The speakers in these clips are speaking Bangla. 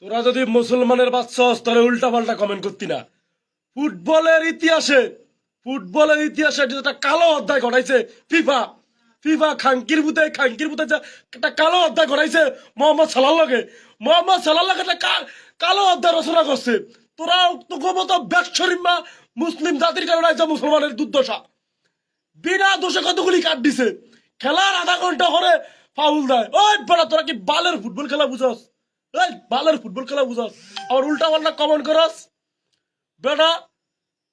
তোরা যদি মুসলমানের বাচ্চা হস তাহলে উল্টা পাল্টা কমেন্ট করতি না। ফুটবলের ইতিহাসে একটা কালো অধ্যায় ঘটাইছে ফিফা। খাঙ্কির বুতে একটা কালো অধ্যায় ঘটাইছে মোহাম্মদ সালাহ একটা কালো অধ্যায় রচনা করছে। তোরা তোকে মতো ব্যবসরিমা মুসলিম জাতির কারণে মুসলমানের দুর্দশা। বিনা দোষে কতগুলি কাট দিছে, খেলার আধা ঘন্টা হরে ফাউল দেয়। ওই বেটা তোরা কি বালের ফুটবল খেলা বুঝস? আবার উল্টা পাল্টা কমেন্ট করস বেটা।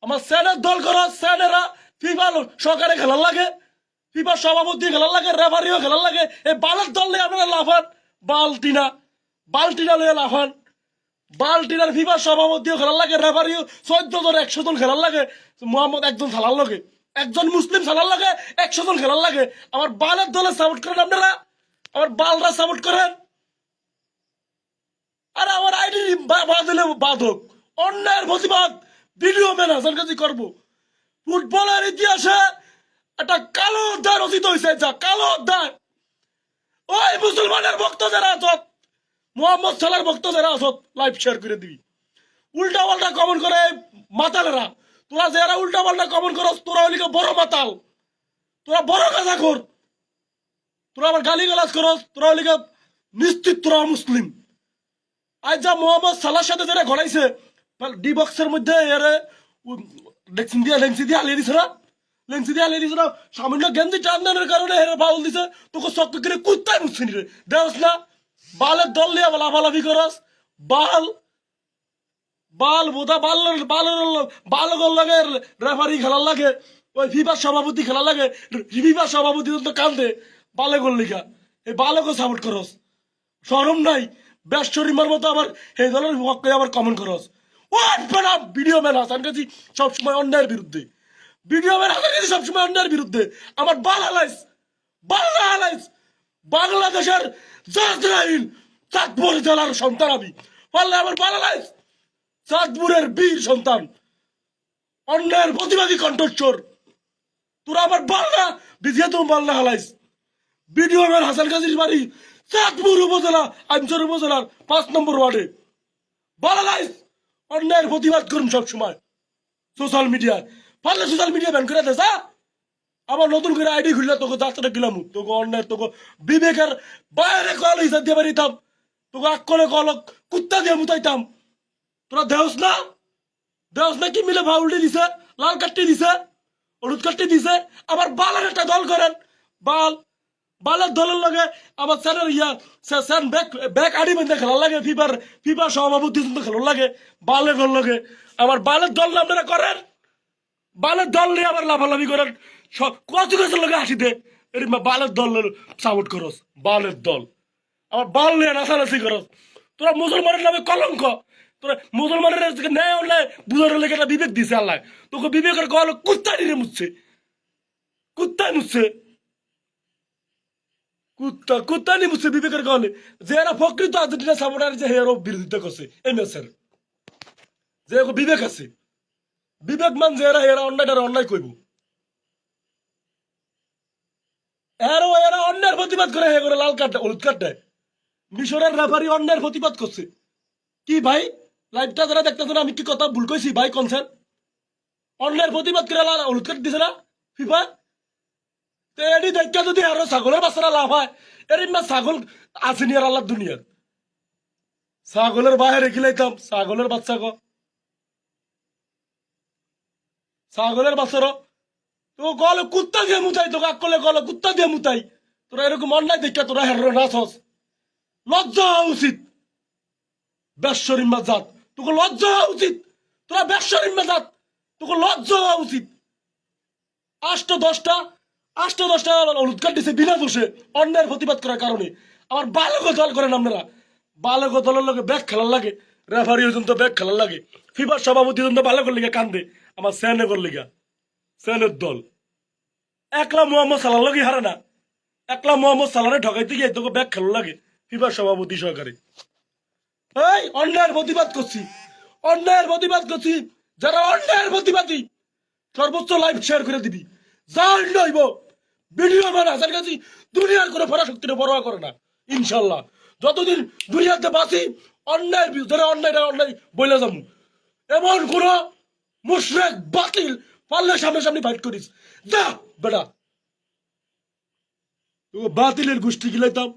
আমার স্যানের দল করস, স্যানেরা ফিফা সরকারে খেলার লাগে, ফিফা সভাপতি খেলার লাগে, রেফারিও খেলার লাগে। এই বালের দল নিয়ে আপনারা লাফান। বালটিনা লইয়া লাফান। বালটিনার ফিফা সভাপতিও খেলার লাগে, রেফারিও 14 জন 100 জন খেলার লাগে। মোহাম্মদ একজন খেলার লাগে, একজন মুসলিম খেলার লাগে, 100 জন খেলার লাগে। আমার বালের দলে সাপোর্ট করেন আপনারা, আমার বালরা সাপোর্ট করেন। আরে আমার আইডি বাদলে বাধক, অন্যায়ের প্রতিবাদ ভিডিও ম্যান হাসান কাজী করবো। ফুটবলের ইতিহাসে একটা কালো অধ্যায় রচিত হয়েছে, যা কালো অধ্যায়। ওই মুসলমানের ভক্ত যারা আসত, মোহাম্মদ সালার ভক্ত যারা আসত, লাইভ শেয়ার করে দিবি। উল্টা পাল্টা কমেন্ট করে মাতালেরা, তোরা যারা উল্টা পাল্টা কমেন্ট করস তোরা হলি বড় মাতাল, তোরা বড় কাজা কর, তোরা আবার গালি গালাজ করস, তোরা হলি নিশ্চিত তোরা মুসলিম। আজ যা মোহাম্মদ সালার সাথে যারা ঘটাইছে ডি বক্সের মধ্যে লেন্সি দিয়ে হালিয়ে দিছে না, সামান্য গেঞ্জি টান্দানোর কারণে হেরে ফাউল দিছে। তোকে চক্ক করে কুত্তায় মুছছে নি রে, দেওস না। বালের দল নিয়ে লাফালাফি করস। বাল লাগে, রেফারি খেলার লাগে, ওই ফিফার সভাপতি খেলার লাগে। ফিফার সভাপতি তো কান্দে বালে গোল লিখা, এই বালকে সাপোর্ট করস। শরম নাই? ব্যস্তরিমার মতো আবার এই দলের পক্ষে আবার কমেন্ট করস। ভিডিও ম্যান হাসান কাজী সবসময় অন্যায়ের বিরুদ্ধে, সবসময় অন্যায়ের বিরুদ্ধে। আমার বাল হালাইস বাংলাদেশের জাজরাইল চাঁদপুর জেলার সন্তান আমি। পারলে আমার বাল হালাইস, চাঁদপুরের বীর সন্তান, অন্যায়ের প্রতিবাদী কণ্ঠস্বর। তোরা আমার বালনা বিজিয়ে তো বালনা হালাইস। ভিডিও ম্যান হাসান কাজীর বাড়ি চাঁদপুর উপজেলা, আমচর উপজেলার 5 নম্বর ওয়ার্ডে। বালালাইস অন্যায়ের প্রতিবাদ করুন সবসময় সোশ্যাল মিডিয়ায়। পারলে সোশ্যাল মিডিয়া ব্যান করে দেয়। আবার নতুন করে আইডি খুললে তোকে যাত্রা গেলাম, তোকে অন্যায়ের তোকে বিবেকের বাইরে কল হিসাব দিয়ে পারিতাম, তোকে আকলে কল কুত্তা দিয়ে মুতাইতাম। তোরা দেহস না কি মিলে ফাউলটি দিছে, লাল কাটটি দিছে, হলুদ কাটটি দিছে। আবার বালের একটা দল করেন, বালের দলের লগে আমার স্যারের স্যার ব্যাক আড়ি বেঁধে খেলার লাগে, ফিফা সভাপতি খেলার লাগে বালের দল লগে। আমার বালের দল না আপনারা করেন, বালের দল নিয়ে আবার লাফালাফি করেন, কত গাছের লগে হাসি দে। বালের দল সাপোর্ট করস, বালের দল আমার বাল নিয়ে নাচানাচি করস। তোরা মুসলমানের নামে কলঙ্ক, তোরা মুসলমানের ন্যায় অন্যায় বুঝার লেগে একটা বিবেক দিছে আল্লাহ। তোকে বিবেকের কল কুত্তায় নিয়ে মুছছে, কুত্তা নিয়ে মুছছে বিবেকের কলে। যে এরা প্রকৃত আর্জেন্টিনা সাপোর্টার যে হেরও বিরোধিতা করছে এই ম্যাচের, যে বিবেক আছে, বিবেকমান যে এরা অন্যায় কইব। এরা অন্যায়ের প্রতিবাদ করে, হে করে লাল কার্ড হলুদ কার্ড দেয়। মিশরের রেফারি অন্যায়ের প্রতিবাদ করছে। কি ভাই লাইভটা যারা দেখতেছেন, আমি কি কথা ভুল কইছি ভাই? কনসেন অন্যায়ের প্রতিবাদ করে লাল হলুদ কার্ড দিছে না ফিফা। এডি দেখা যদি আরো ছাগলের বাচ্চারা লাভ হয়, এরিমা ছাগল আসেনি আর আল্লাহ দুনিয়ার। ছাগলের বাইরে খিলাইতাম, ছাগলের বাচ্চা ছাগলের বাচ্চারও তো গলে কুত্তা দিয়ে মুতাই, তোকে আকলে গলে কুত্তা দিয়ে মুতাই। তোরা এরকম অন্যায় দেখা তোরা হেরো নাচস, লজ্জা হওয়া উচিত। ব্যশ্বরিম্মা জাত, তোকে লজ্জা হওয়া উচিত। তোরা ব্যশ্বরিম্মা জাত, তোকে লজ্জা হওয়া উচিত। 8-10টা হলুদ কার্ড দিছে বিনা দোষে অন্যায়ের প্রতিবাদ করার কারণে। আমার বালক দল করেন আপনারা, বালক দলের লগে ব্যাগ খেলার লাগে, রেফারি পর্যন্ত ব্যাগ খেলার লাগে, ফিফার সভাপতি পর্যন্ত বালকের লিগা কান্দে। আমার স্যানেগর লিগা, স্যানের দল একলা মোহাম্মদ সালার লগে হারে না, একলা মোহাম্মদ সালারে ঢকাইতে গিয়ে তোকে ব্যাগ খেলার লাগে ফিফার সভাপতি সহকারে। এই অন্যায়ের প্রতিবাদ করছি, যারা অন্যায়ের প্রতিবাদী সর্বোচ্চ লাইভ শেয়ার করে দিবি। যা হইব ভিডিও ম্যান হাসান কাজী দুনিয়ার কোনো পরাশক্তির পরোয়া করে না। ইনশাল্লাহ যতদিন দুনিয়াতে বাঁচি অন্যায় ধরে অন্যায় বইলে যাবো। এমন কোন মুশরিক বাতিল পারলে সামনে ফাইট করিস, যা বেটা বাতিলের গোষ্ঠী গিলাইতাম।